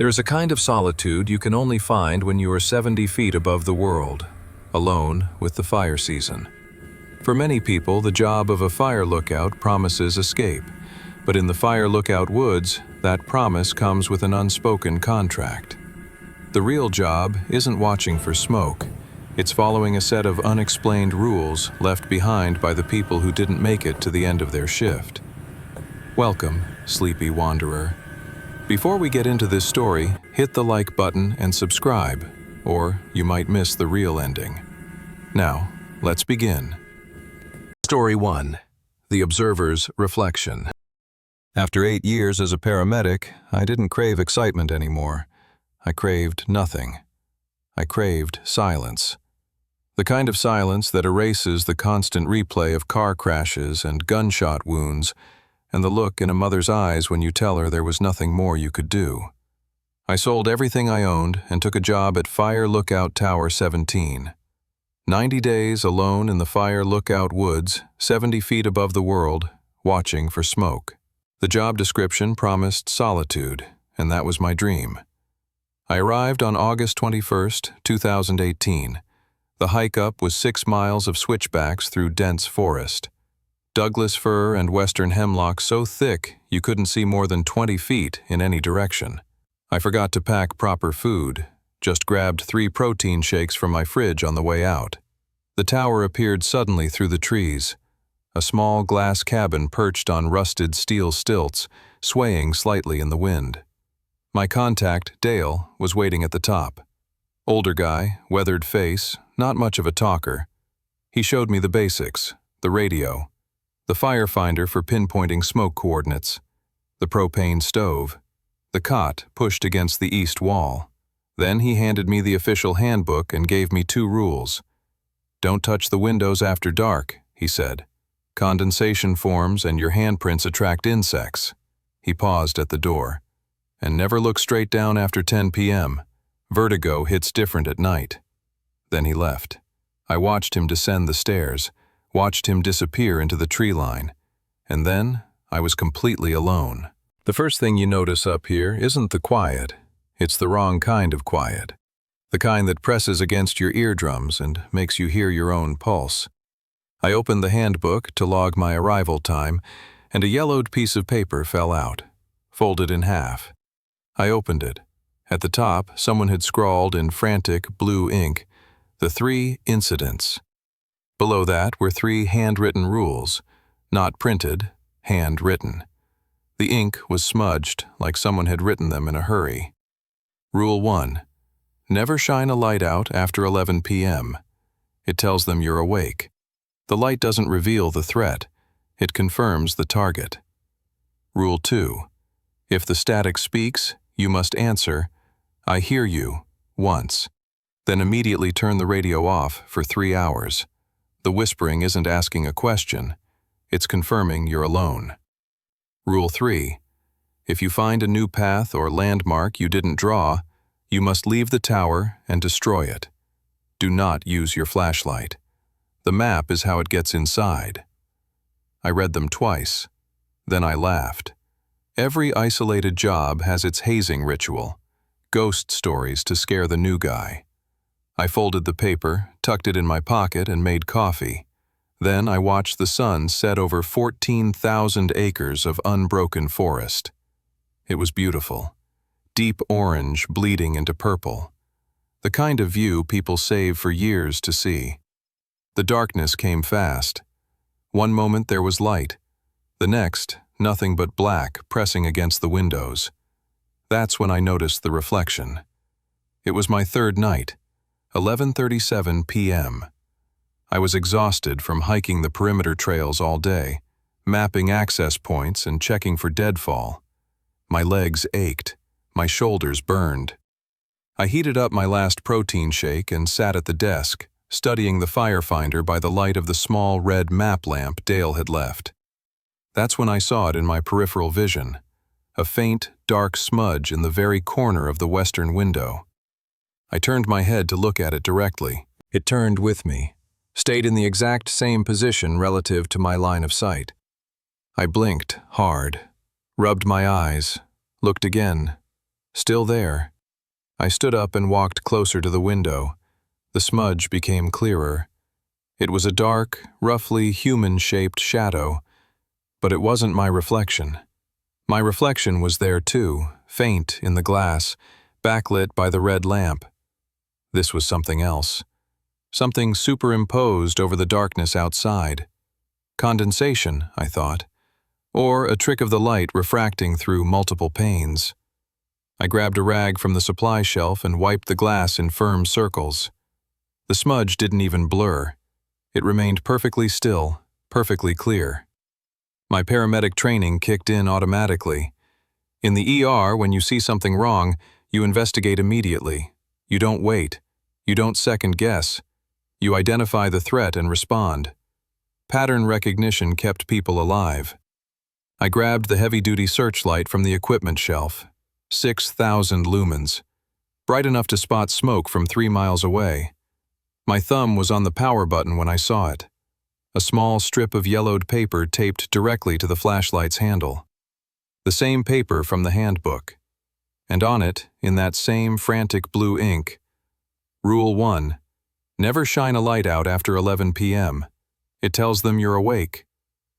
There is a kind of solitude you can only find when you are 70 feet above the world, alone with the fire season. For many people, the job of a fire lookout promises escape, but in the fire lookout woods, that promise comes with an unspoken contract. The real job isn't watching for smoke. It's following a set of unexplained rules left behind by the people who didn't make it to the end of their shift. Welcome, sleepy wanderer. Before we get into this story, hit the like button and subscribe, or you might miss the real ending. Now, let's begin. Story 1. The Observer's Reflection. After 8 years as a paramedic, I didn't crave excitement anymore. I craved nothing. I craved silence. The kind of silence that erases the constant replay of car crashes and gunshot wounds, and the look in a mother's eyes when you tell her there was nothing more you could do. I sold everything I owned and took a job at Fire Lookout Tower 17. 90 days alone in the Fire Lookout woods, 70 feet above the world, watching for smoke. The job description promised solitude, and that was my dream. I arrived on August 21st, 2018. The hike up was 6 miles of switchbacks through dense forest. Douglas fir and western hemlock so thick you couldn't see more than 20 feet in any direction. I forgot to pack proper food, just grabbed 3 protein shakes from my fridge on the way out. The tower appeared suddenly through the trees. A small glass cabin perched on rusted steel stilts, swaying slightly in the wind. My contact, Dale, was waiting at the top. Older guy, weathered face, not much of a talker. He showed me the basics, the radio, the fire finder for pinpointing smoke coordinates, the propane stove, the cot pushed against the east wall. Then he handed me the official handbook and gave me 2 rules. Don't touch the windows after dark, he said. Condensation forms and your handprints attract insects. He paused at the door. And never look straight down after 10 p.m. Vertigo hits different at night. Then he left. I watched him descend the stairs, watched him disappear into the tree line, and then I was completely alone. The first thing you notice up here isn't the quiet. It's the wrong kind of quiet. The kind that presses against your eardrums and makes you hear your own pulse. I opened the handbook to log my arrival time, and a yellowed piece of paper fell out, folded in half. I opened it. At the top, someone had scrawled in frantic blue ink, the 3 incidents. Below that were 3 handwritten rules, not printed, handwritten. The ink was smudged like someone had written them in a hurry. Rule 1. Never shine a light out after 11 p.m. It tells them you're awake. The light doesn't reveal the threat. It confirms the target. Rule 2. If the static speaks, you must answer, "I hear you," once. Then immediately turn the radio off for 3 hours. The whispering isn't asking a question. It's confirming you're alone. Rule 3. If you find a new path or landmark you didn't draw, you must leave the tower and destroy it. Do not use your flashlight. The map is how it gets inside. I read them twice. Then I laughed. Every isolated job has its hazing ritual, ghost stories to scare the new guy. I folded the paper, tucked it in my pocket, and made coffee. Then I watched the sun set over 14,000 acres of unbroken forest. It was beautiful. Deep orange bleeding into purple. The kind of view people save for years to see. The darkness came fast. One moment there was light. The next, nothing but black pressing against the windows. That's when I noticed the reflection. It was my 3rd night, 11:37 p.m. I was exhausted from hiking the perimeter trails all day, mapping access points and checking for deadfall. My legs ached, my shoulders burned. I heated up my last protein shake and sat at the desk, studying the firefinder by the light of the small red map lamp Dale had left. That's when I saw it in my peripheral vision, a faint, dark smudge in the very corner of the western window. I turned my head to look at it directly. It turned with me, stayed in the exact same position relative to my line of sight. I blinked hard, rubbed my eyes, looked again. Still there. I stood up and walked closer to the window. The smudge became clearer. It was a dark, roughly human-shaped shadow, but it wasn't my reflection. My reflection was there too, faint in the glass, backlit by the red lamp. This was something else. Something superimposed over the darkness outside. Condensation, I thought, or a trick of the light refracting through multiple panes. I grabbed a rag from the supply shelf and wiped the glass in firm circles. The smudge didn't even blur. It remained perfectly still, perfectly clear. My paramedic training kicked in automatically. In the ER, when you see something wrong, you investigate immediately. You don't wait. You don't second guess. You identify the threat and respond. Pattern recognition kept people alive. I grabbed the heavy-duty searchlight from the equipment shelf. 6,000 lumens. Bright enough to spot smoke from 3 miles away. My thumb was on the power button when I saw it. A small strip of yellowed paper taped directly to the flashlight's handle. The same paper from the handbook. And on it, in that same frantic blue ink, Rule 1. Never shine a light out after 11 p.m. It tells them you're awake.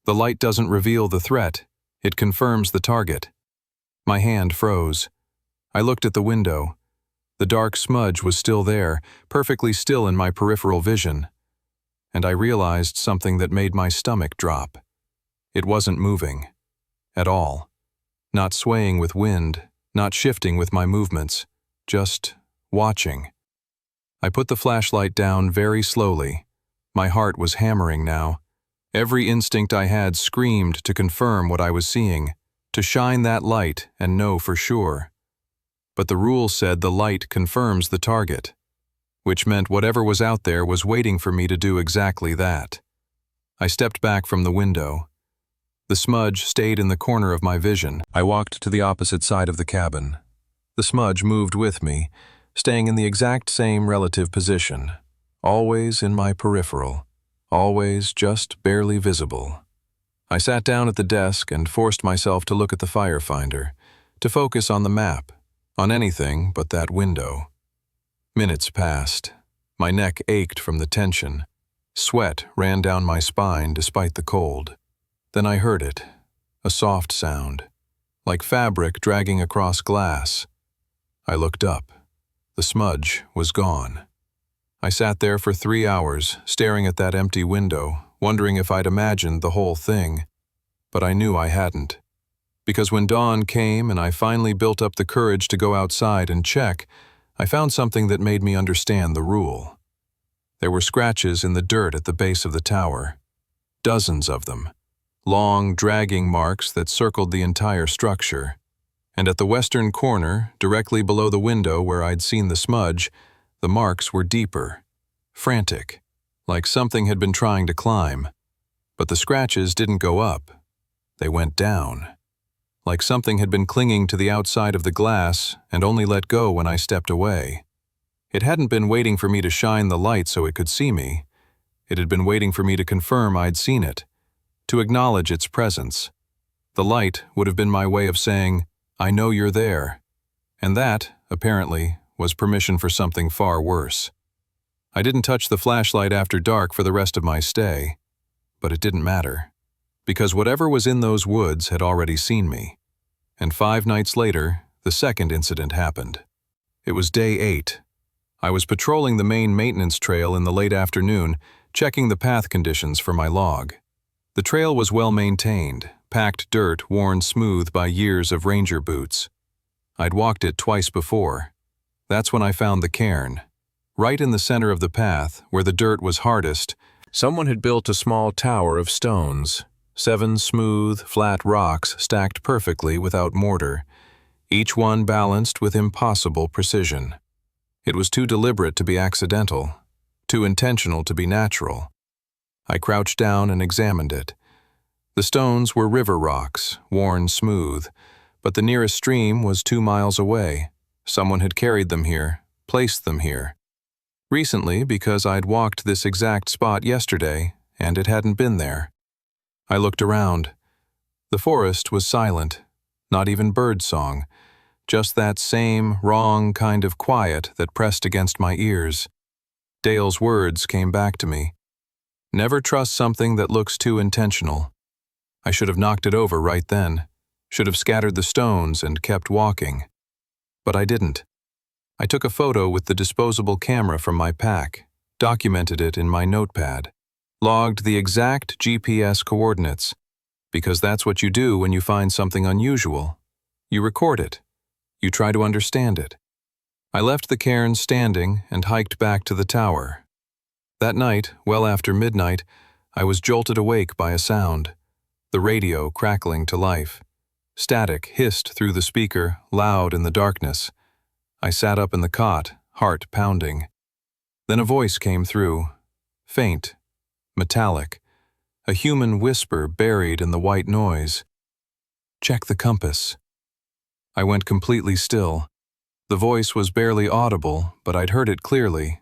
The light doesn't reveal the threat. It confirms the target. My hand froze. I looked at the window. The dark smudge was still there, perfectly still in my peripheral vision. And I realized something that made my stomach drop. It wasn't moving. At all. Not swaying with wind, not shifting with my movements. Just watching. I put the flashlight down very slowly. My heart was hammering now. Every instinct I had screamed to confirm what I was seeing, to shine that light and know for sure. But the rule said the light confirms the target, which meant whatever was out there was waiting for me to do exactly that. I stepped back from the window. The smudge stayed in the corner of my vision. I walked to the opposite side of the cabin. The smudge moved with me, staying in the exact same relative position, always in my peripheral, always just barely visible. I sat down at the desk and forced myself to look at the firefinder, to focus on the map, on anything but that window. Minutes passed. My neck ached from the tension. Sweat ran down my spine despite the cold. Then I heard it, a soft sound, like fabric dragging across glass. I looked up. The smudge was gone. I sat there for 3 hours, staring at that empty window, wondering if I'd imagined the whole thing. But I knew I hadn't. Because when dawn came and I finally built up the courage to go outside and check, I found something that made me understand the rule. There were scratches in the dirt at the base of the tower. Dozens of them. Long, dragging marks that circled the entire structure. And at the western corner, directly below the window where I'd seen the smudge, the marks were deeper, frantic, like something had been trying to climb. But the scratches didn't go up. They went down. Like something had been clinging to the outside of the glass and only let go when I stepped away. It hadn't been waiting for me to shine the light so it could see me. It had been waiting for me to confirm I'd seen it, to acknowledge its presence. The light would have been my way of saying, I know you're there. And that, apparently, was permission for something far worse. I didn't touch the flashlight after dark for the rest of my stay, but it didn't matter. Because whatever was in those woods had already seen me. And 5 nights later, the second incident happened. It was day 8. I was patrolling the main maintenance trail in the late afternoon, checking the path conditions for my log. The trail was well maintained, packed dirt worn smooth by years of ranger boots. I'd walked it twice before. That's when I found the cairn. Right in the center of the path, where the dirt was hardest, someone had built a small tower of stones. 7 smooth, flat rocks stacked perfectly without mortar, each one balanced with impossible precision. It was too deliberate to be accidental, too intentional to be natural. I crouched down and examined it. The stones were river rocks, worn smooth, but the nearest stream was 2 miles away. Someone had carried them here, placed them here. Recently, because I'd walked this exact spot yesterday, and it hadn't been there. I looked around. The forest was silent, not even bird song, Just that same, wrong kind of quiet that pressed against my ears. Dale's words came back to me. Never trust something that looks too intentional. I should have knocked it over right then, should have scattered the stones and kept walking. But I didn't. I took a photo with the disposable camera from my pack, documented it in my notepad, logged the exact GPS coordinates, because that's what you do when you find something unusual. You record it. You try to understand it. I left the cairn standing and hiked back to the tower. That night, well after midnight, I was jolted awake by a sound, the radio crackling to life. Static hissed through the speaker, loud in the darkness. I sat up in the cot, heart pounding. Then a voice came through, faint, metallic, a human whisper buried in the white noise. "Check the compass." I went completely still. The voice was barely audible, but I'd heard it clearly.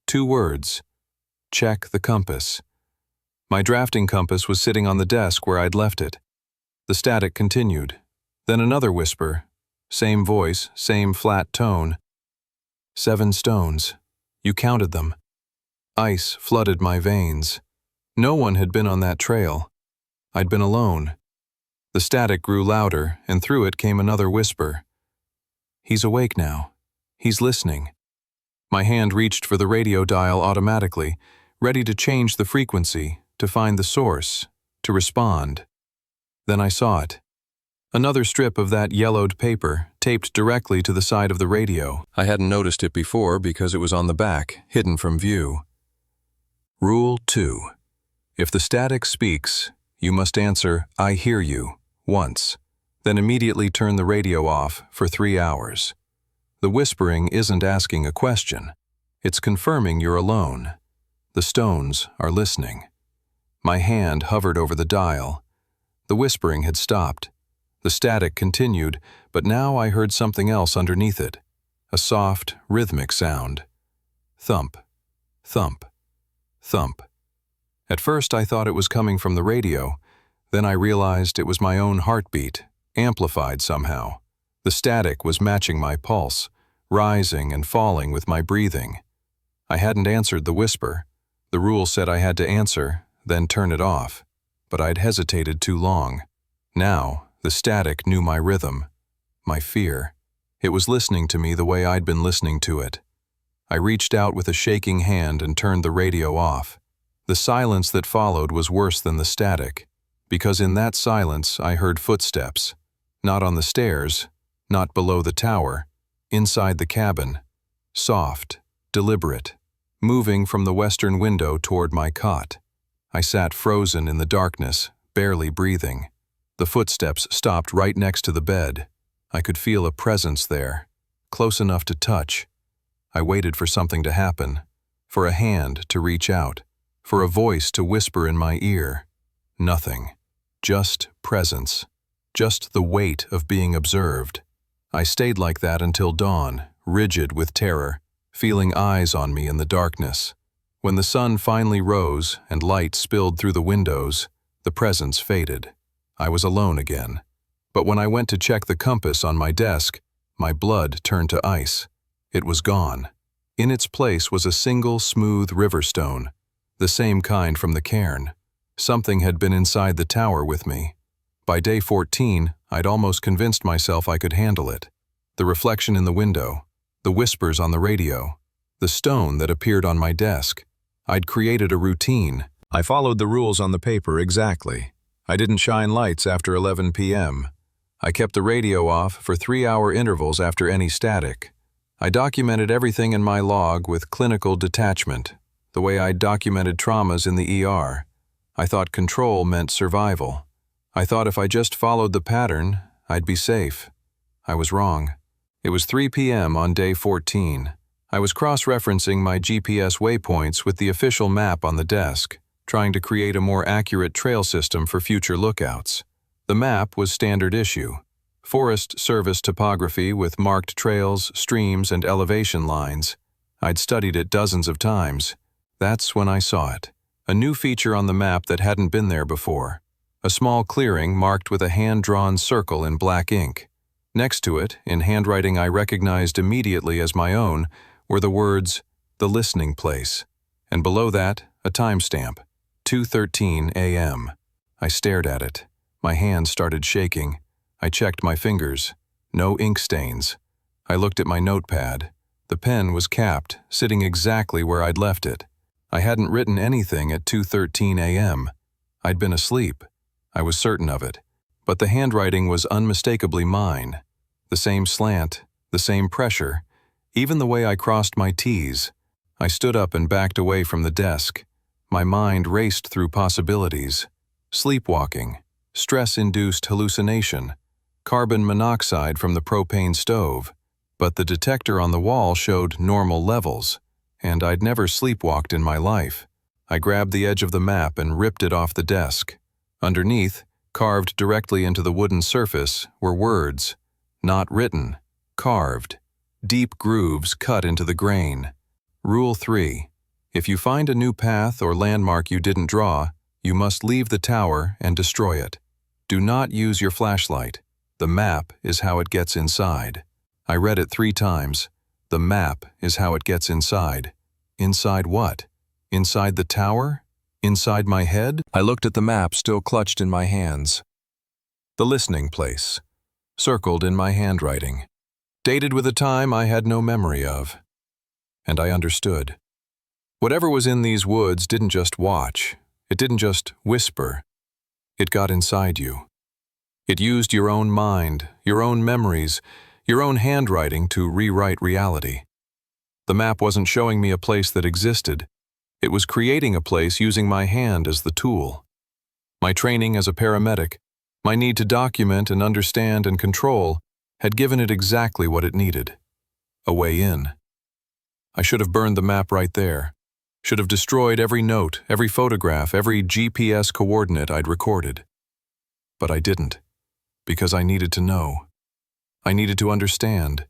2 words. Check the compass. My drafting compass was sitting on the desk where I'd left it. The static continued. Then another whisper. Same voice, same flat tone. 7 stones. You counted them. Ice flooded my veins. No one had been on that trail. I'd been alone. The static grew louder, and through it came another whisper. He's awake now. He's listening. My hand reached for the radio dial automatically, ready to change the frequency, to find the source, to respond. Then I saw it. Another strip of that yellowed paper, taped directly to the side of the radio. I hadn't noticed it before because it was on the back, hidden from view. Rule 2. If the static speaks, you must answer, "I hear you," once, then immediately turn the radio off for 3 hours. The whispering isn't asking a question. It's confirming you're alone. The stones are listening. My hand hovered over the dial. The whispering had stopped. The static continued, but now I heard something else underneath it. A soft, rhythmic sound. Thump, thump, thump. At first I thought it was coming from the radio. Then I realized it was my own heartbeat, amplified somehow. The static was matching my pulse, rising and falling with my breathing. I hadn't answered the whisper. The rule said I had to answer, then turn it off. But I'd hesitated too long. Now, the static knew my rhythm, my fear. It was listening to me the way I'd been listening to it. I reached out with a shaking hand and turned the radio off. The silence that followed was worse than the static, because in that silence I heard footsteps, not on the stairs, not below the tower, inside the cabin, soft, deliberate, moving from the western window toward my cot. I sat frozen in the darkness, barely breathing. The footsteps stopped right next to the bed. I could feel a presence there, close enough to touch. I waited for something to happen, for a hand to reach out, for a voice to whisper in my ear. Nothing. Just presence. Just the weight of being observed. I stayed like that until dawn, rigid with terror, feeling eyes on me in the darkness. When the sun finally rose and light spilled through the windows, the presence faded. I was alone again. But when I went to check the compass on my desk, my blood turned to ice. It was gone. In its place was a single smooth river stone, the same kind from the cairn. Something had been inside the tower with me. By day 14, I'd almost convinced myself I could handle it. The reflection in the window, the whispers on the radio, the stone that appeared on my desk. I'd created a routine. I followed the rules on the paper exactly. I didn't shine lights after 11 p.m. I kept the radio off for 3-hour intervals after any static. I documented everything in my log with clinical detachment, the way I documented traumas in the ER. I thought control meant survival. I thought if I just followed the pattern, I'd be safe. I was wrong. It was 3 p.m. on day 14. I was cross-referencing my GPS waypoints with the official map on the desk, trying to create a more accurate trail system for future lookouts. The map was standard issue. Forest Service topography with marked trails, streams, and elevation lines. I'd studied it dozens of times. That's when I saw it. A new feature on the map that hadn't been there before. A small clearing marked with a hand-drawn circle in black ink. Next to it, in handwriting I recognized immediately as my own, were the words, "The Listening Place," and below that, a timestamp, 2:13 a.m. I stared at it. My hands started shaking. I checked my fingers. No ink stains. I looked at my notepad. The pen was capped, sitting exactly where I'd left it. I hadn't written anything at 2:13 a.m. I'd been asleep. I was certain of it. But the handwriting was unmistakably mine. The same slant, the same pressure, even the way I crossed my T's. I stood up and backed away from the desk. My mind raced through possibilities. Sleepwalking, stress-induced hallucination, carbon monoxide from the propane stove. But the detector on the wall showed normal levels, and I'd never sleepwalked in my life. I grabbed the edge of the map and ripped it off the desk. Underneath, carved directly into the wooden surface, were words, not written, carved, deep grooves cut into the grain. Rule 3. If you find a new path or landmark you didn't draw, you must leave the tower and destroy it. Do not use your flashlight. The map is how it gets inside. I read it 3 times. The map is how it gets inside. Inside what? Inside the tower? Inside my head? I looked at the map still clutched in my hands. The Listening Place, circled in my handwriting, dated with a time I had no memory of. And I understood. Whatever was in these woods didn't just watch. It didn't just whisper. It got inside you. It used your own mind, your own memories, your own handwriting to rewrite reality. The map wasn't showing me a place that existed. It was creating a place using my hand as the tool. My training as a paramedic, my need to document and understand and control, had given it exactly what it needed. A way in. I should have burned the map right there. Should have destroyed every note, every photograph, every GPS coordinate I'd recorded. But I didn't, because I needed to know. I needed to understand.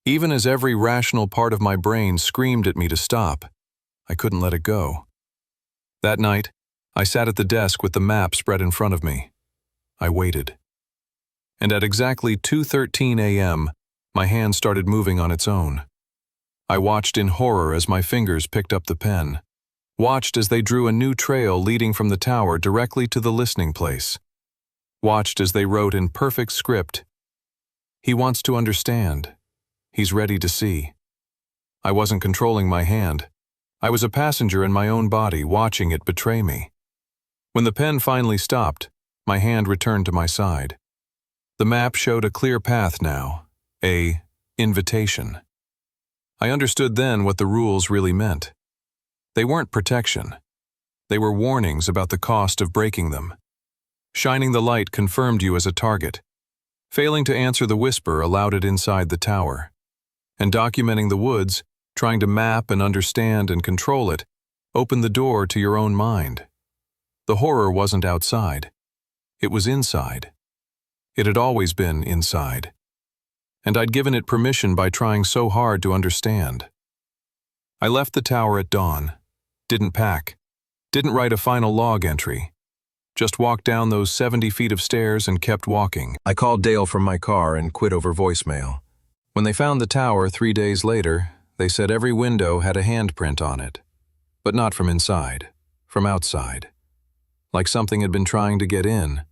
Even as every rational part of my brain screamed at me to stop, I couldn't let it go. That night, I sat at the desk with the map spread in front of me. I waited. And at exactly 2:13 a.m., my hand started moving on its own. I watched in horror as my fingers picked up the pen. Watched as they drew a new trail leading from the tower directly to the listening place. Watched as they wrote in perfect script, "He wants to understand. He's ready to see." I wasn't controlling my hand. I was a passenger in my own body, watching it betray me. When the pen finally stopped, my hand returned to my side. The map showed a clear path now, a invitation. I understood then what the rules really meant. They weren't protection. They were warnings about the cost of breaking them. Shining the light confirmed you as a target. Failing to answer the whisper allowed it inside the tower. And documenting the woods, trying to map and understand and control it, opened the door to your own mind. The horror wasn't outside. It was inside. It had always been inside. And I'd given it permission by trying so hard to understand. I left the tower at dawn. Didn't pack. Didn't write a final log entry. Just walked down those 70 feet of stairs and kept walking. I called Dale from my car and quit over voicemail. When they found the tower 3 days later, they said every window had a handprint on it. But not from inside, from outside. Like something had been trying to get in,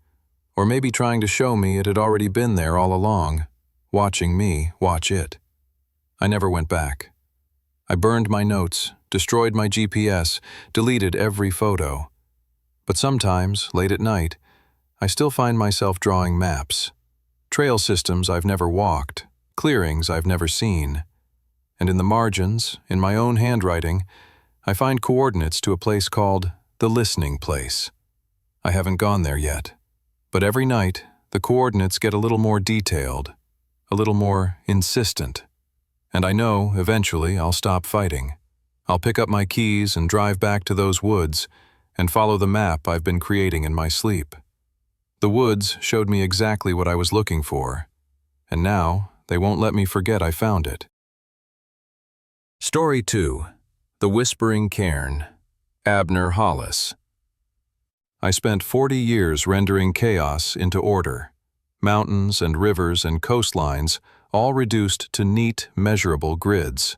or maybe trying to show me it had already been there all along, watching me watch it. I never went back. I burned my notes, destroyed my GPS, deleted every photo. But sometimes, late at night, I still find myself drawing maps. Trail systems I've never walked, clearings I've never seen. And in the margins, in my own handwriting, I find coordinates to a place called the Listening Place. I haven't gone there yet, but every night the coordinates get a little more detailed, a little more insistent. And I know, eventually, I'll stop fighting. I'll pick up my keys and drive back to those woods and follow the map I've been creating in my sleep. The woods showed me exactly what I was looking for, and now they won't let me forget I found it. Story 2. The Whispering Cairn. Abner Hollis. I spent 40 years rendering chaos into order. mountains and rivers and coastlines, all reduced to neat, measurable grids.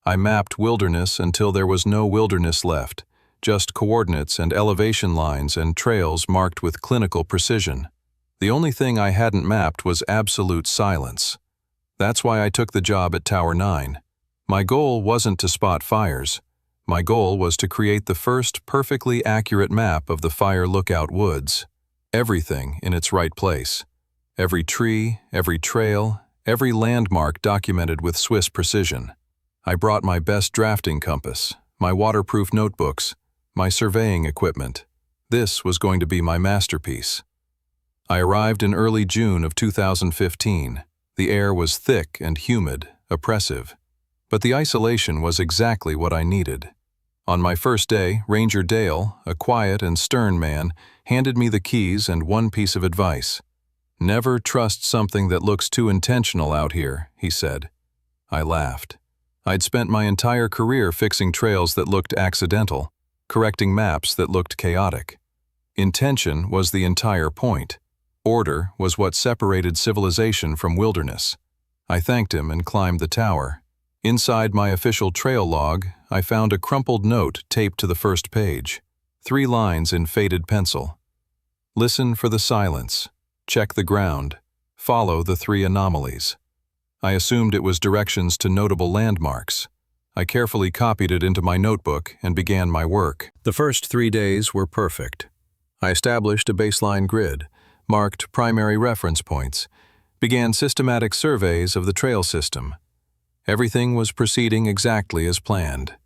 I mapped wilderness until there was no wilderness left, just coordinates and elevation lines and trails marked with clinical precision. The only thing I hadn't mapped was absolute silence. That's why I took the job at Tower 9. My goal wasn't to spot fires. My goal was to create the first perfectly accurate map of the Fire Lookout Woods. Everything in its right place. Every tree, every trail, every landmark documented with Swiss precision. I brought my best drafting compass, my waterproof notebooks, my surveying equipment. This was going to be my masterpiece. I arrived in early June of 2015. The air was thick and humid, oppressive. But the isolation was exactly what I needed. On my first day, Ranger Dale, a quiet and stern man, handed me the keys and one piece of advice. "Never trust something that looks too intentional out here," he said. I laughed. I'd spent my entire career fixing trails that looked accidental, correcting maps that looked chaotic. Intention was the entire point. Order was what separated civilization from wilderness. I thanked him and climbed the tower. Inside my official trail log, I found a crumpled note taped to the first page. 3 lines in faded pencil. Listen for the silence. Check the ground. Follow the 3 anomalies. I assumed it was directions to notable landmarks. I carefully copied it into my notebook and began my work. The first 3 days were perfect. I established a baseline grid, marked primary reference points, began systematic surveys of the trail system. Everything was proceeding exactly as planned.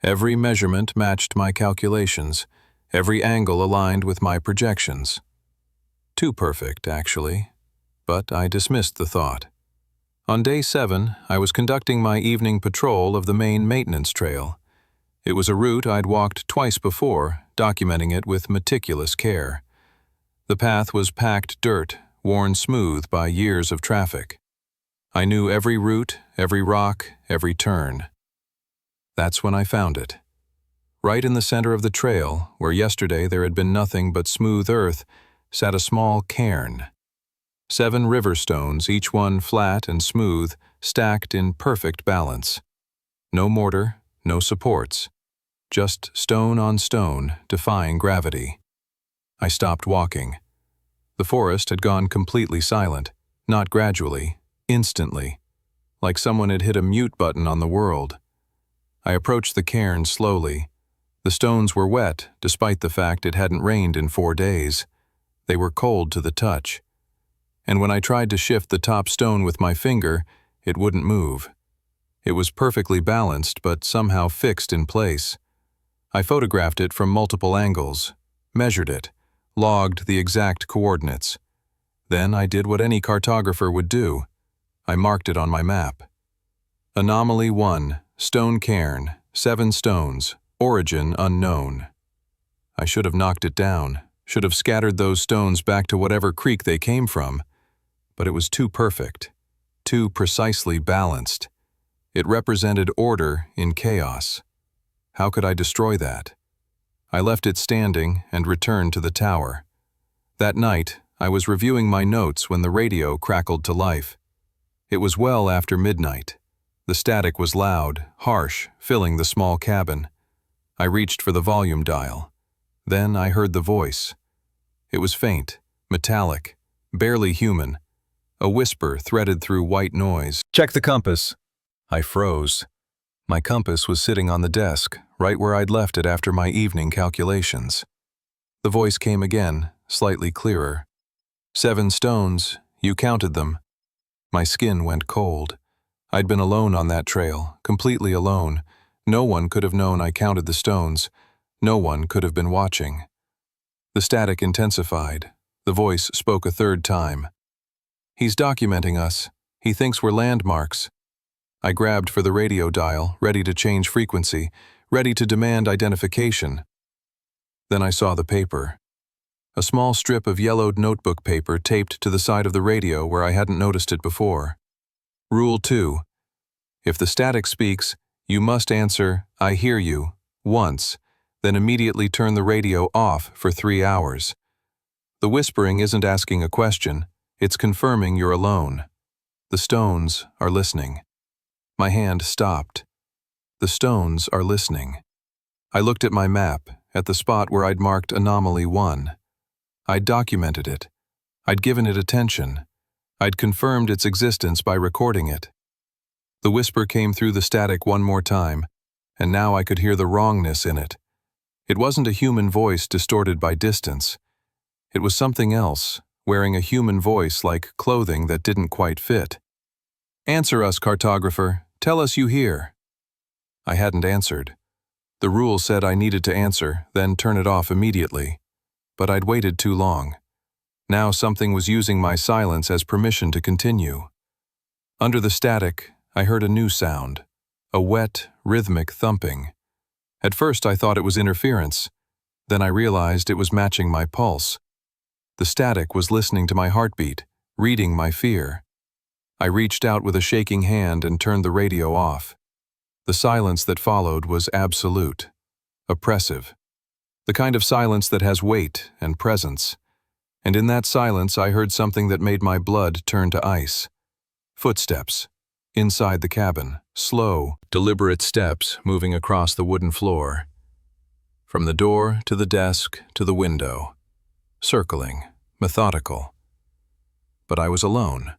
Every measurement matched my calculations, every angle aligned with my projections. Too perfect, actually, but I dismissed the thought. On day 7, I was conducting my evening patrol of the main maintenance trail. It was a route I'd walked twice before, documenting it with meticulous care. The path was packed dirt, worn smooth by years of traffic. I knew every route, every rock, every turn. That's when I found it. Right in the center of the trail, where yesterday there had been nothing but smooth earth, sat a small cairn. 7 river stones, each one flat and smooth, stacked in perfect balance. No mortar, no supports. Just stone on stone, defying gravity. I stopped walking. The forest had gone completely silent, not gradually, instantly, like someone had hit a mute button on the world. I approached the cairn slowly. The stones were wet, despite the fact it hadn't rained in 4 days. They were cold to the touch. And when I tried to shift the top stone with my finger, it wouldn't move. It was perfectly balanced, but somehow fixed in place. I photographed it from multiple angles, measured it, logged the exact coordinates. Then I did what any cartographer would do. I marked it on my map. Anomaly 1, Stone Cairn, 7 stones, origin unknown. I should have knocked it down, should have scattered those stones back to whatever creek they came from. But it was too perfect, too precisely balanced. It represented order in chaos. How could I destroy that? I left it standing and returned to the tower. That night, I was reviewing my notes when the radio crackled to life. It was well after midnight. The static was loud, harsh, filling the small cabin. I reached for the volume dial. Then I heard the voice. It was faint, metallic, barely human. A whisper threaded through white noise. "Check the compass." I froze. My compass was sitting on the desk, right where I'd left it after my evening calculations. The voice came again, slightly clearer. 7 stones, you counted them. My skin went cold. I'd been alone on that trail, completely alone. No one could have known I counted the stones. No one could have been watching. The static intensified. The voice spoke a 3rd time. "He's documenting us. He thinks we're landmarks." I grabbed for the radio dial, ready to change frequency, ready to demand identification. Then I saw the paper. A small strip of yellowed notebook paper taped to the side of the radio where I hadn't noticed it before. Rule 2. If the static speaks, you must answer, "I hear you," once, then immediately turn the radio off for 3 hours. The whispering isn't asking a question, It's confirming you're alone. The stones are listening. My hand stopped. The stones are listening. I looked at my map, at the spot where I'd marked Anomaly 1. I'd documented it. I'd given it attention. I'd confirmed its existence by recording it. The whisper came through the static one more time, and now I could hear the wrongness in it. It wasn't a human voice distorted by distance. It was something else, wearing a human voice like clothing that didn't quite fit. "Answer us, cartographer. Tell us you hear." I hadn't answered. The rule said I needed to answer, then turn it off immediately. But I'd waited too long. Now something was using my silence as permission to continue. Under the static, I heard a new sound, a wet, rhythmic thumping. At first I thought it was interference. Then I realized it was matching my pulse. The static was listening to my heartbeat, reading my fear. I reached out with a shaking hand and turned the radio off. The silence that followed was absolute, oppressive. The kind of silence that has weight and presence. And in that silence I heard something that made my blood turn to ice. Footsteps. Inside the cabin, slow, deliberate steps moving across the wooden floor. From the door to the desk to the window. Circling, methodical. But I was alone.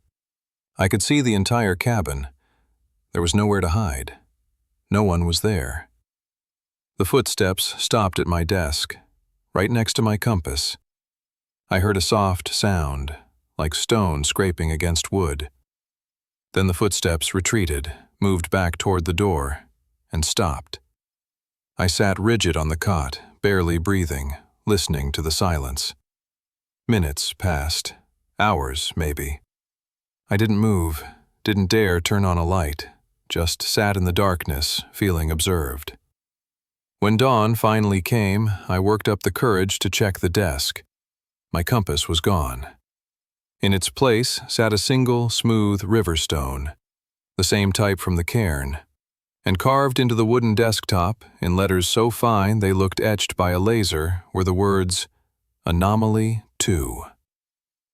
I could see the entire cabin. There was nowhere to hide. No one was there. The footsteps stopped at my desk, right next to my compass. I heard a soft sound, like stone scraping against wood. Then the footsteps retreated, moved back toward the door, and stopped. I sat rigid on the cot, barely breathing, listening to the silence. Minutes passed, hours maybe. I didn't move, didn't dare turn on a light, just sat in the darkness, feeling observed. When dawn finally came, I worked up the courage to check the desk. My compass was gone. In its place sat a single, smooth river stone, the same type from the cairn, and carved into the wooden desktop, in letters so fine they looked etched by a laser, were the words, Anomaly 2.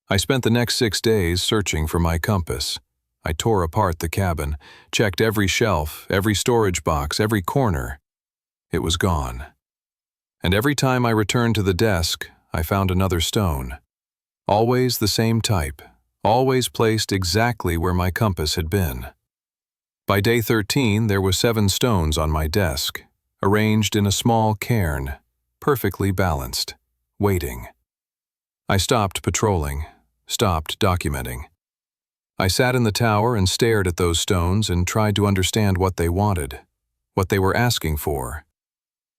I spent the next 6 days searching for my compass. I tore apart the cabin, checked every shelf, every storage box, every corner. It was gone. And every time I returned to the desk, I found another stone. Always the same type, always placed exactly where my compass had been. By day 13, there were 7 stones on my desk, arranged in a small cairn, perfectly balanced, waiting. I stopped patrolling, stopped documenting. I sat in the tower and stared at those stones and tried to understand what they wanted, what they were asking for.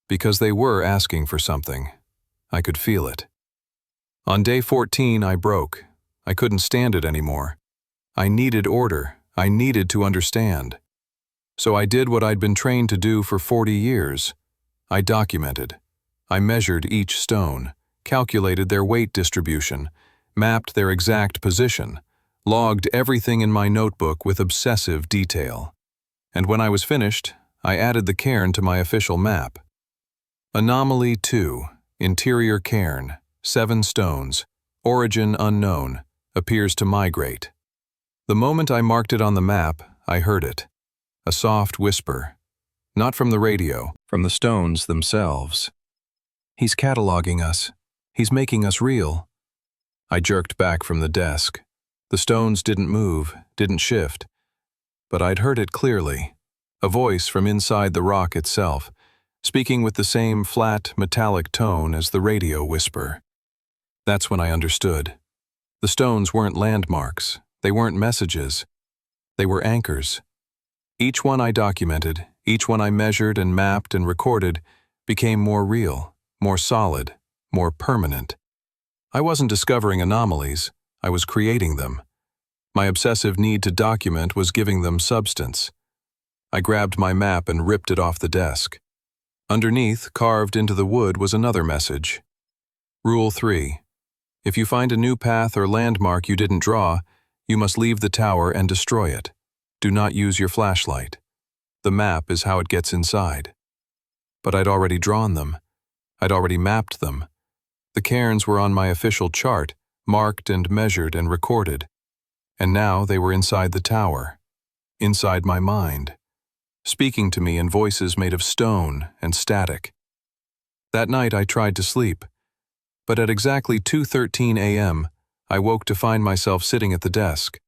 Because they were asking for something. I could feel it. On day 14, I broke. I couldn't stand it anymore. I needed order. I needed to understand. So I did what I'd been trained to do for 40 years. I documented. I measured each stone, calculated their weight distribution, mapped their exact position, logged everything in my notebook with obsessive detail. And when I was finished, I added the cairn to my official map. Anomaly 2, interior cairn, 7 stones, origin unknown, appears to migrate. The moment I marked it on the map, I heard it. A soft whisper. Not from the radio, from the stones themselves. He's cataloging us. He's making us real. I jerked back from the desk. The stones didn't move, didn't shift. But I'd heard it clearly. A voice from inside the rock itself, speaking with the same flat, metallic tone as the radio whisper. That's when I understood. The stones weren't landmarks. They weren't messages. They were anchors. Each one I documented, each one I measured and mapped and recorded, became more real, more solid, more permanent. I wasn't discovering anomalies. I was creating them. My obsessive need to document was giving them substance. I grabbed my map and ripped it off the desk. Underneath, carved into the wood, was another message. Rule 3. If you find a new path or landmark you didn't draw, you must leave the tower and destroy it. Do not use your flashlight. The map is how it gets inside. But I'd already drawn them. I'd already mapped them. The cairns were on my official chart, marked and measured and recorded, and now they were inside the tower, inside my mind, speaking to me in voices made of stone and static. That night I tried to sleep, but at exactly 2:13 a.m., I woke to find myself sitting at the desk.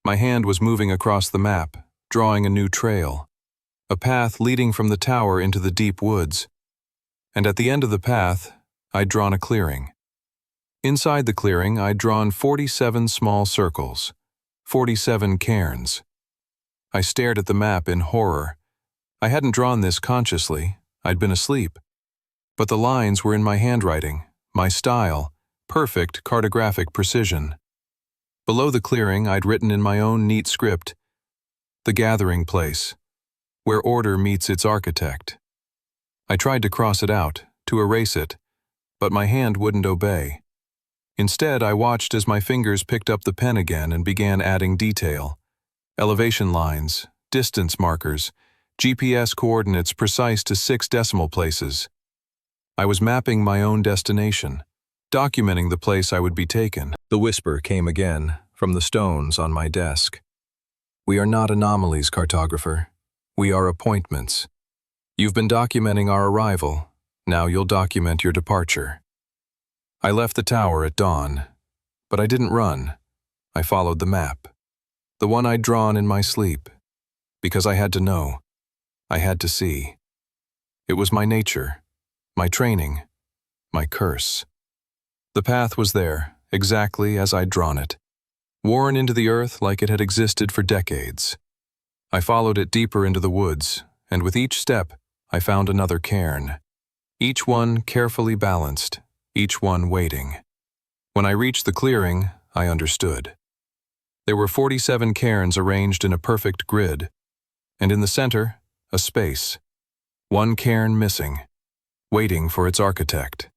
My hand was moving across the map, drawing a new trail, a path leading from the tower into the deep woods. And at the end of the path, I'd drawn a clearing. Inside the clearing, I'd drawn 47 small circles, 47 cairns. I stared at the map in horror. I hadn't drawn this consciously, I'd been asleep. But the lines were in my handwriting, my style, perfect cartographic precision. Below the clearing, I'd written in my own neat script, "The gathering place, where order meets its architect." I tried to cross it out, to erase it, but my hand wouldn't obey. Instead, I watched as my fingers picked up the pen again and began adding detail. Elevation lines, distance markers, GPS coordinates precise to 6 decimal places. I was mapping my own destination, documenting the place I would be taken. The whisper came again, from the stones on my desk. "We are not anomalies, cartographer. We are appointments. You've been documenting our arrival. Now you'll document your departure." I left the tower at dawn, but I didn't run. I followed the map, the one I'd drawn in my sleep, because I had to know. I had to see. It was my nature, my training, my curse. The path was there, exactly as I'd drawn it, worn into the earth like it had existed for decades. I followed it deeper into the woods, and with each step, I found another cairn. Each one carefully balanced, each one waiting. When I reached the clearing, I understood. There were 47 cairns arranged in a perfect grid, and in the center, a space. One cairn missing, waiting for its architect.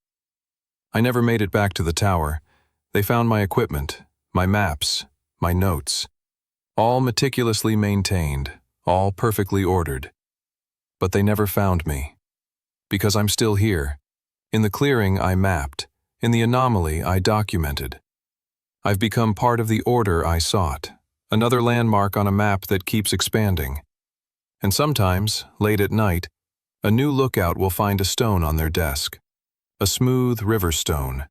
I never made it back to the tower. They found my equipment, my maps, my notes. All meticulously maintained, all perfectly ordered. But they never found me. Because I'm still here. In the clearing, I mapped. In the anomaly, I documented. I've become part of the order I sought, another landmark on a map that keeps expanding. And sometimes, late at night, a new lookout will find a stone on their desk, a smooth river stone,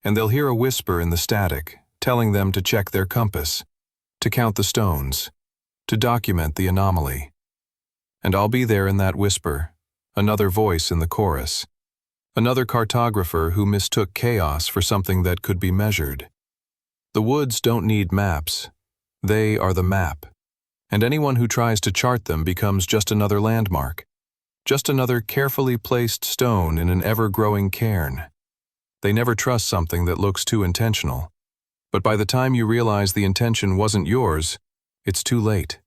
and they'll hear a whisper in the static, telling them to check their compass, to count the stones, to document the anomaly. And I'll be there in that whisper, another voice in the chorus, another cartographer who mistook chaos for something that could be measured. The woods don't need maps. They are the map. And anyone who tries to chart them becomes just another landmark, just another carefully placed stone in an ever-growing cairn. They never trust something that looks too intentional. But by the time you realize the intention wasn't yours, it's too late.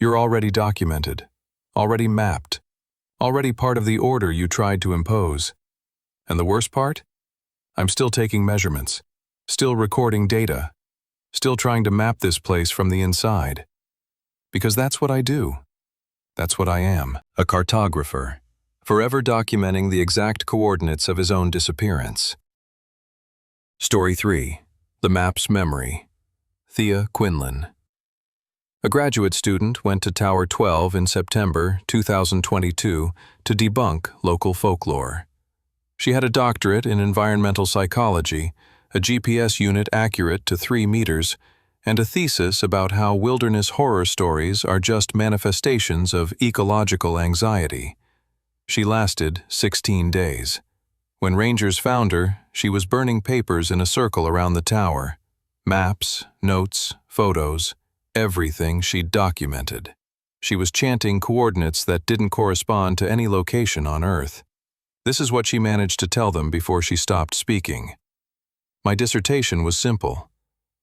You're already documented, already mapped, already part of the order you tried to impose. And the worst part? I'm still taking measurements, still recording data, still trying to map this place from the inside. Because that's what I do. That's what I am, a cartographer, forever documenting the exact coordinates of his own disappearance. Story 3. The Map's Memory. Thea Quinlan. A graduate student went to Tower 12 in September 2022 to debunk local folklore. She had a doctorate in environmental psychology, a GPS unit accurate to 3 meters, and a thesis about how wilderness horror stories are just manifestations of ecological anxiety. She lasted 16 days. When rangers found her, she was burning papers in a circle around the tower. Maps, notes, photos, everything she'd documented. She was chanting coordinates that didn't correspond to any location on Earth. This is what she managed to tell them before she stopped speaking. My dissertation was simple.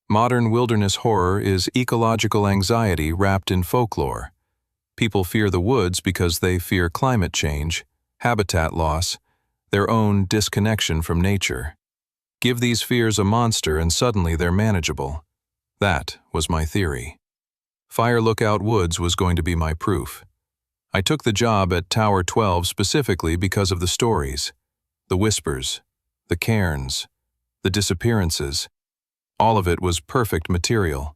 Modern wilderness horror is ecological anxiety wrapped in folklore. People fear the woods because they fear climate change, habitat loss, their own disconnection from nature. Give these fears a monster and suddenly they're manageable. That was my theory. Fire Lookout Woods was going to be my proof. I took the job at Tower 12 specifically because of the stories, the whispers, the cairns, the disappearances, All of it was perfect material.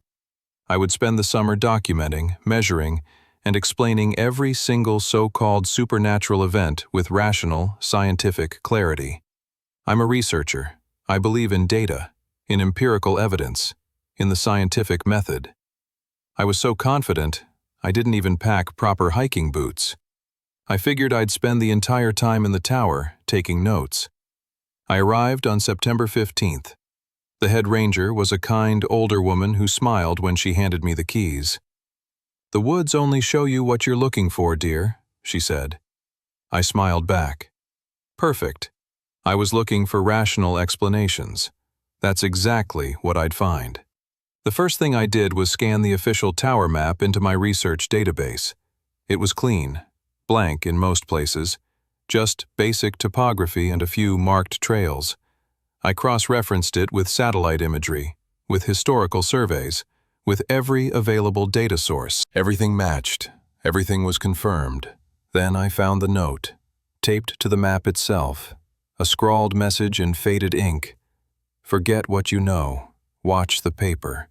I would spend the summer documenting, measuring, and explaining every single so-called supernatural event with rational, scientific clarity. I'm a researcher. I believe in data, in empirical evidence, in the scientific method. I was so confident, I didn't even pack proper hiking boots. I figured I'd spend the entire time in the tower taking notes. I arrived on September 15th. The head ranger was a kind, older woman who smiled when she handed me the keys. "The woods only show you what you're looking for, dear," she said. I smiled back. Perfect. I was looking for rational explanations. That's exactly what I'd find. The first thing I did was scan the official tower map into my research database. It was clean, blank in most places, just basic topography and a few marked trails. I cross-referenced it with satellite imagery, with historical surveys, with every available data source. Everything matched. Everything was confirmed. Then I found the note, taped to the map itself, a scrawled message in faded ink. "Forget what you know. Watch the paper."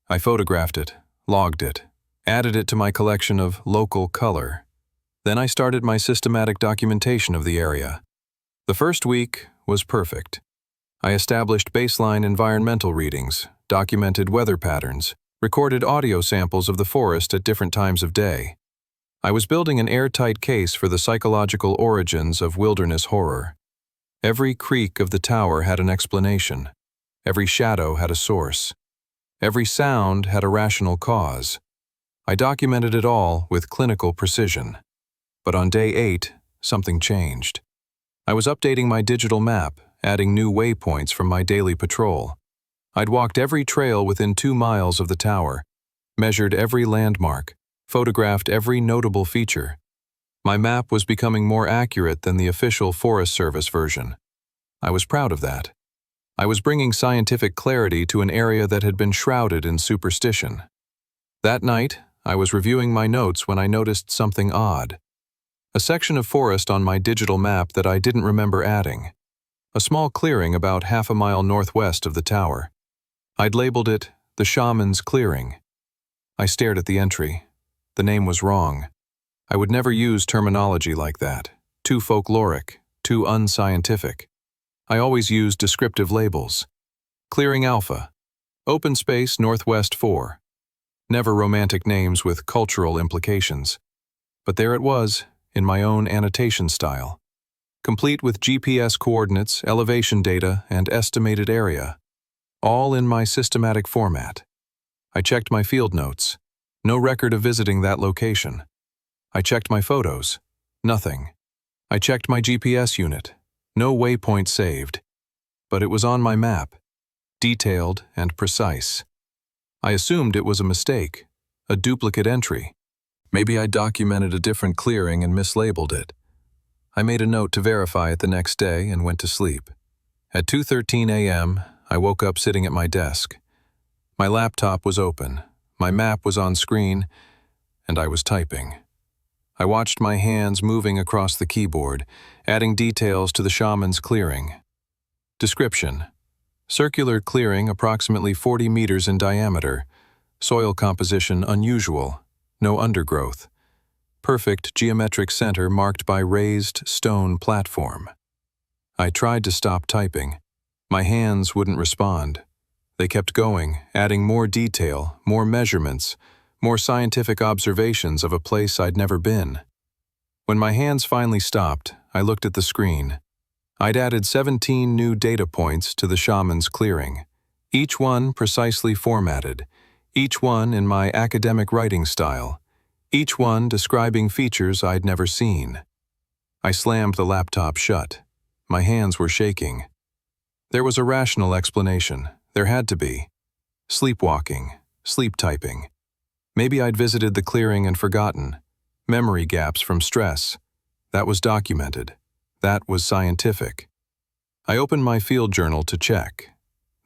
I photographed it, logged it, added it to my collection of local color. Then I started my systematic documentation of the area. The first week was perfect. I established baseline environmental readings, documented weather patterns, recorded audio samples of the forest at different times of day. I was building an airtight case for the psychological origins of wilderness horror. Every creak of the tower had an explanation. Every shadow had a source. Every sound had a rational cause. I documented it all with clinical precision. But on day 8, something changed. I was updating my digital map, adding new waypoints from my daily patrol. I'd walked every trail within 2 miles of the tower, measured every landmark, photographed every notable feature. My map was becoming more accurate than the official Forest Service version. I was proud of that. I was bringing scientific clarity to an area that had been shrouded in superstition. That night, I was reviewing my notes when I noticed something odd. A section of forest on my digital map that I didn't remember adding. A small clearing about half a mile northwest of the tower. I'd labeled it the Shaman's Clearing. I stared at the entry. The name was wrong. I would never use terminology like that. Too folkloric, too unscientific. I always used descriptive labels. Clearing Alpha. Open space Northwest 4. Never romantic names with cultural implications. But there it was, in my own annotation style. Complete with GPS coordinates, elevation data, and estimated area. All in my systematic format. I checked my field notes. No record of visiting that location. I checked my photos. Nothing. I checked my GPS unit. No waypoint saved. But it was on my map. Detailed and precise. I assumed it was a mistake, a duplicate entry. Maybe I documented a different clearing and mislabeled it. I made a note to verify it the next day and went to sleep. At 2:13 a.m., I woke up sitting at my desk. My laptop was open, my map was on screen, and I was typing. I watched my hands moving across the keyboard, adding details to the Shaman's Clearing. Description: circular clearing approximately 40 meters in diameter. Soil composition unusual, no undergrowth. Perfect geometric center marked by raised stone platform. I tried to stop typing. My hands wouldn't respond. They kept going, adding more detail, more measurements, more scientific observations of a place I'd never been. When my hands finally stopped, I looked at the screen. I'd added 17 new data points to the Shaman's Clearing, each one precisely formatted, each one in my academic writing style, each one describing features I'd never seen. I slammed the laptop shut. My hands were shaking. There was a rational explanation. There had to be. Sleepwalking, sleep typing. Maybe I'd visited the clearing and forgotten. Memory gaps from stress. That was documented. That was scientific. I opened my field journal to check.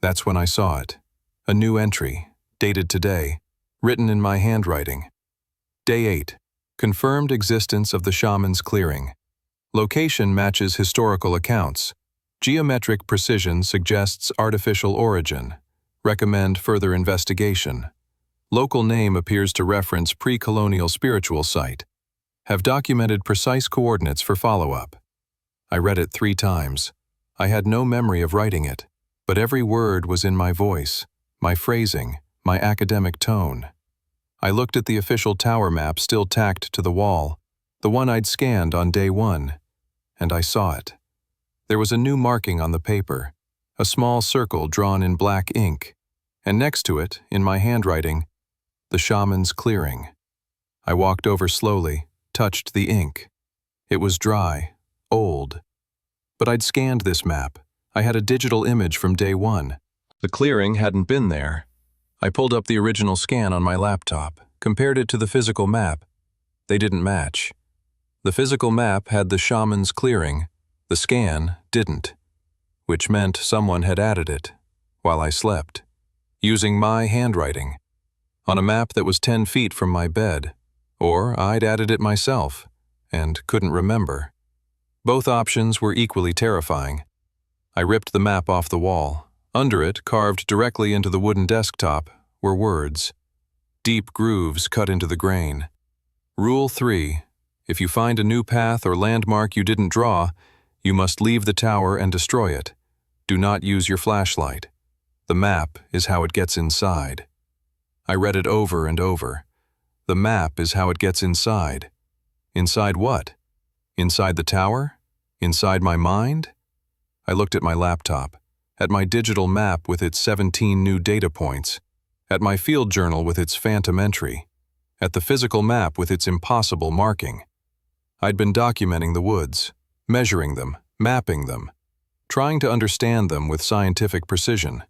That's when I saw it. A new entry, dated today, written in my handwriting. Day 8. Confirmed existence of the Shaman's Clearing. Location matches historical accounts. Geometric precision suggests artificial origin. Recommend further investigation. Local name appears to reference pre-colonial spiritual site. Have documented precise coordinates for follow-up. I read it 3 times. I had no memory of writing it, but every word was in my voice, my phrasing, my academic tone. I looked at the official tower map still tacked to the wall, the one I'd scanned on day 1, and I saw it. There was a new marking on the paper, a small circle drawn in black ink, and next to it, in my handwriting, the shaman's clearing. I walked over slowly, touched the ink. It was dry, old. But I'd scanned this map. I had a digital image from day 1. The clearing hadn't been there. I pulled up the original scan on my laptop, compared it to the physical map. They didn't match. The physical map had the shaman's clearing. The scan didn't, which meant someone had added it, while I slept, using my handwriting, on a map that was 10 feet from my bed, or I'd added it myself, and couldn't remember. Both options were equally terrifying. I ripped the map off the wall. Under it, carved directly into the wooden desktop, were words. Deep grooves cut into the grain. Rule 3. If you find a new path or landmark you didn't draw, you must leave the tower and destroy it. Do not use your flashlight. The map is how it gets inside. I read it over and over. The map is how it gets inside. Inside what? Inside the tower? Inside my mind? I looked at my laptop, at my digital map with its 17 new data points, at my field journal with its phantom entry, at the physical map with its impossible marking. I'd been documenting the woods, measuring them, mapping them, trying to understand them with scientific precision,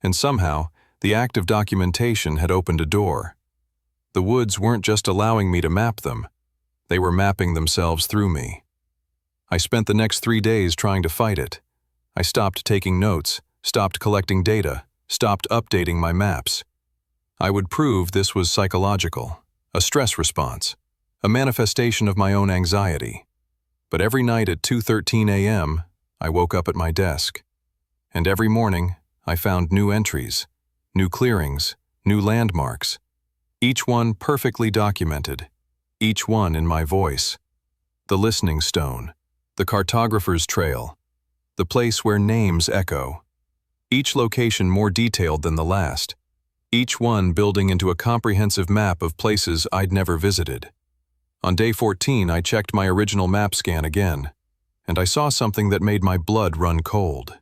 and somehow the act of documentation had opened a door. The woods weren't just allowing me to map them, they were mapping themselves through me. I spent the next 3 days trying to fight it. I stopped taking notes, stopped collecting data, stopped updating my maps. I would prove this was psychological, a stress response, a manifestation of my own anxiety. But every night at 2:13 a.m., I woke up at my desk. And every morning, I found new entries, new clearings, new landmarks, each one perfectly documented, each one in my voice. The listening stone, the cartographer's trail, the place where names echo. Each location more detailed than the last, each one building into a comprehensive map of places I'd never visited. On day 14, I checked my original map scan again, and I saw something that made my blood run cold.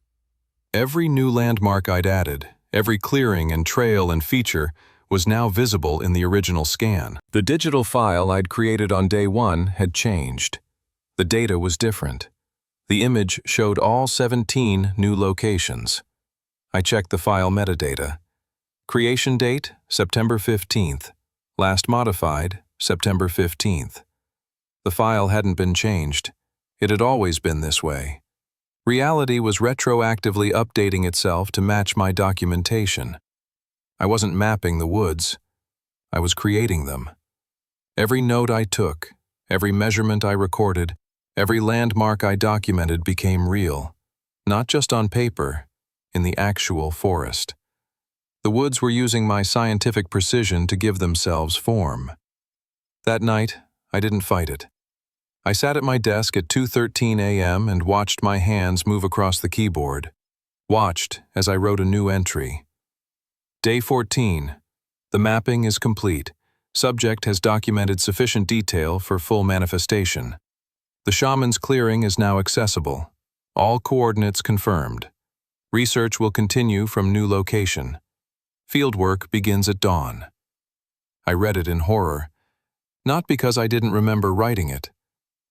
Every new landmark I'd added, every clearing and trail and feature was now visible in the original scan. The digital file I'd created on day 1 had changed. The data was different. The image showed all 17 new locations. I checked the file metadata. Creation date, September 15th. Last modified, September 15th. The file hadn't been changed. It had always been this way. Reality was retroactively updating itself to match my documentation. I wasn't mapping the woods. I was creating them. Every note I took, every measurement I recorded, every landmark I documented became real, not just on paper, in the actual forest. The woods were using my scientific precision to give themselves form. That night, I didn't fight it. I sat at my desk at 2:13 a.m. and watched my hands move across the keyboard. Watched as I wrote a new entry. Day 14. The mapping is complete. Subject has documented sufficient detail for full manifestation. The shaman's clearing is now accessible. All coordinates confirmed. Research will continue from new location. Fieldwork begins at dawn. I read it in horror, not because I didn't remember writing it,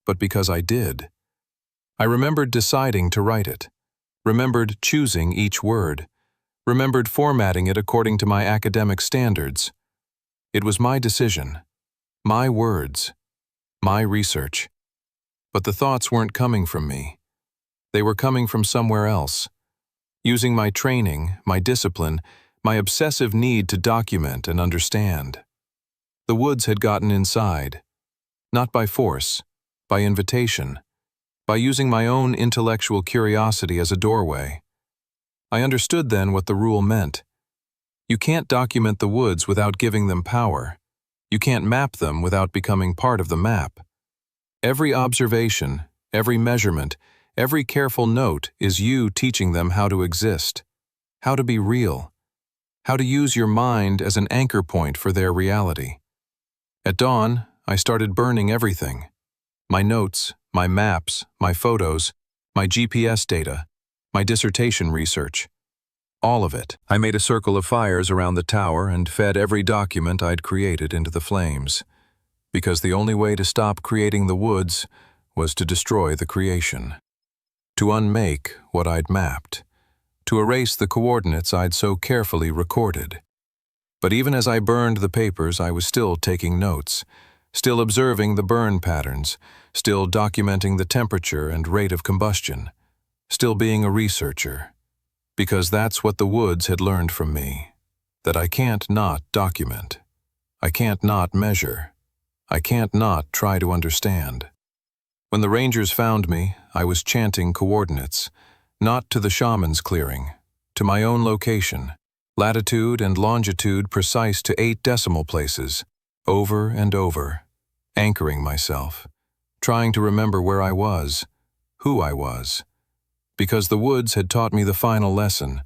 but because I did. I remembered deciding to write it, remembered choosing each word, remembered formatting it according to my academic standards. It was my decision, my words, my research. But the thoughts weren't coming from me. They were coming from somewhere else. Using my training, my discipline, my obsessive need to document and understand. The woods had gotten inside, not by force, by invitation, by using my own intellectual curiosity as a doorway. I understood then what the rule meant. You can't document the woods without giving them power. You can't map them without becoming part of the map. Every observation, every measurement, every careful note is you teaching them how to exist, how to be real, how to use your mind as an anchor point for their reality. At dawn, I started burning everything. My notes, my maps, my photos, my GPS data, my dissertation research. All of it. I made a circle of fires around the tower and fed every document I'd created into the flames, because the only way to stop creating the woods was to destroy the creation. To unmake what I'd mapped. To erase the coordinates I'd so carefully recorded. But even as I burned the papers, I was still taking notes, still observing the burn patterns, still documenting the temperature and rate of combustion, still being a researcher. Because that's what the woods had learned from me, that I can't not document. I can't not measure. I can't not try to understand. When the rangers found me, I was chanting coordinates, not to the shaman's clearing, to my own location, latitude and longitude precise to 8 decimal places, over and over, anchoring myself, trying to remember where I was, who I was. Because the woods had taught me the final lesson.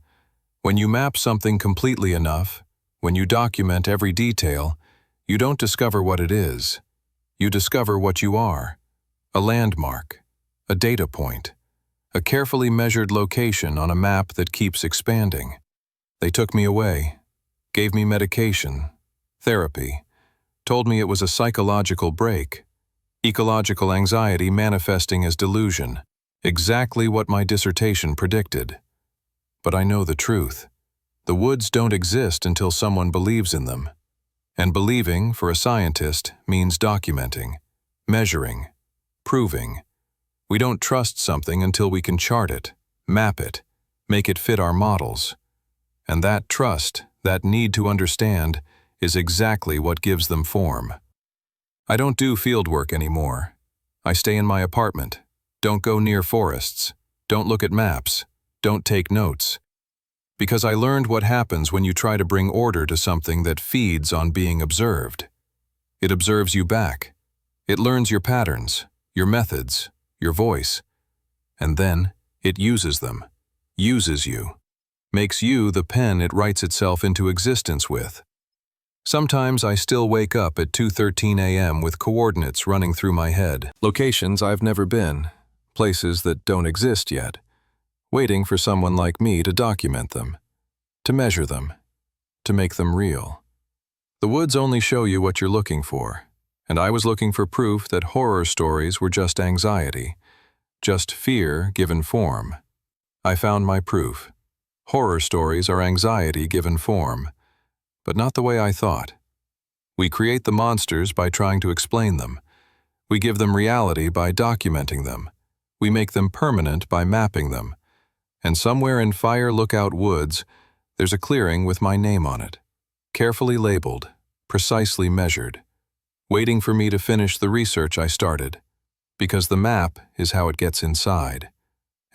When you map something completely enough, when you document every detail, you don't discover what it is. You discover what you are. A landmark, a data point, a carefully measured location on a map that keeps expanding. They took me away, gave me medication, therapy, told me it was a psychological break, ecological anxiety manifesting as delusion, exactly what my dissertation predicted. But I know the truth. The woods don't exist until someone believes in them. And believing, for a scientist, means documenting, measuring, proving. We don't trust something until we can chart it, map it, make it fit our models. And that trust, that need to understand, is exactly what gives them form. I don't do field work anymore. I stay in my apartment. Don't go near forests. Don't look at maps. Don't take notes. Because I learned what happens when you try to bring order to something that feeds on being observed. It observes you back. It learns your patterns, your methods, your voice. And then it uses them, uses you, makes you the pen it writes itself into existence with. Sometimes I still wake up at 2:13 a.m. with coordinates running through my head, locations I've never been, places that don't exist yet, waiting for someone like me to document them, to measure them, to make them real. The woods only show you what you're looking for, and I was looking for proof that horror stories were just anxiety, just fear given form. I found my proof. Horror stories are anxiety given form, but not the way I thought. We create the monsters by trying to explain them. We give them reality by documenting them. We make them permanent by mapping them. And somewhere in Fire Lookout Woods, there's a clearing with my name on it, carefully labeled, precisely measured, waiting for me to finish the research I started, because the map is how it gets inside.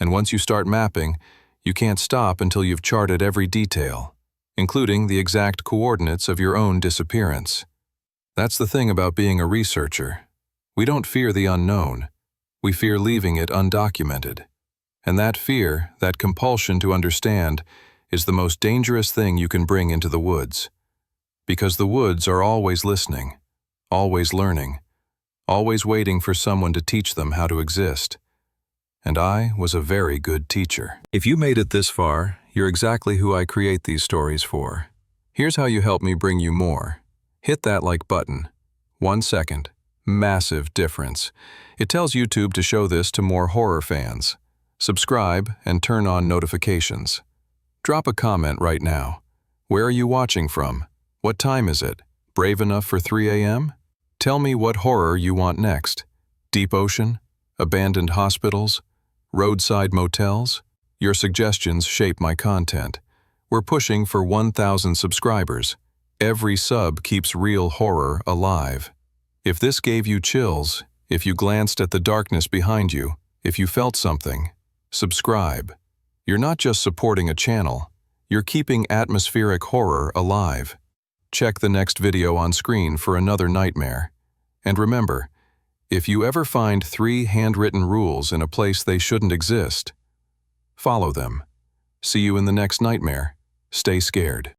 And once you start mapping, you can't stop until you've charted every detail, including the exact coordinates of your own disappearance. That's the thing about being a researcher. We don't fear the unknown. We fear leaving it undocumented. And that fear, that compulsion to understand, is the most dangerous thing you can bring into the woods. Because the woods are always listening, always learning, always waiting for someone to teach them how to exist. And I was a very good teacher. If you made it this far, you're exactly who I create these stories for. Here's how you help me bring you more. Hit that like button. 1 second. Massive difference. It tells YouTube to show this to more horror fans. Subscribe and turn on notifications. Drop a comment right now. Where are you watching from? What time is it? Brave enough for 3 a.m.? Tell me what horror you want next. Deep ocean? Abandoned hospitals? Roadside motels? Your suggestions shape my content. We're pushing for 1,000 subscribers. Every sub keeps real horror alive. If this gave you chills, if you glanced at the darkness behind you, if you felt something, subscribe. You're not just supporting a channel, You're keeping atmospheric horror alive. Check the next video on screen for another nightmare. And remember, if you ever find 3 handwritten rules in a place they shouldn't exist, follow them. See you in the next nightmare. Stay scared.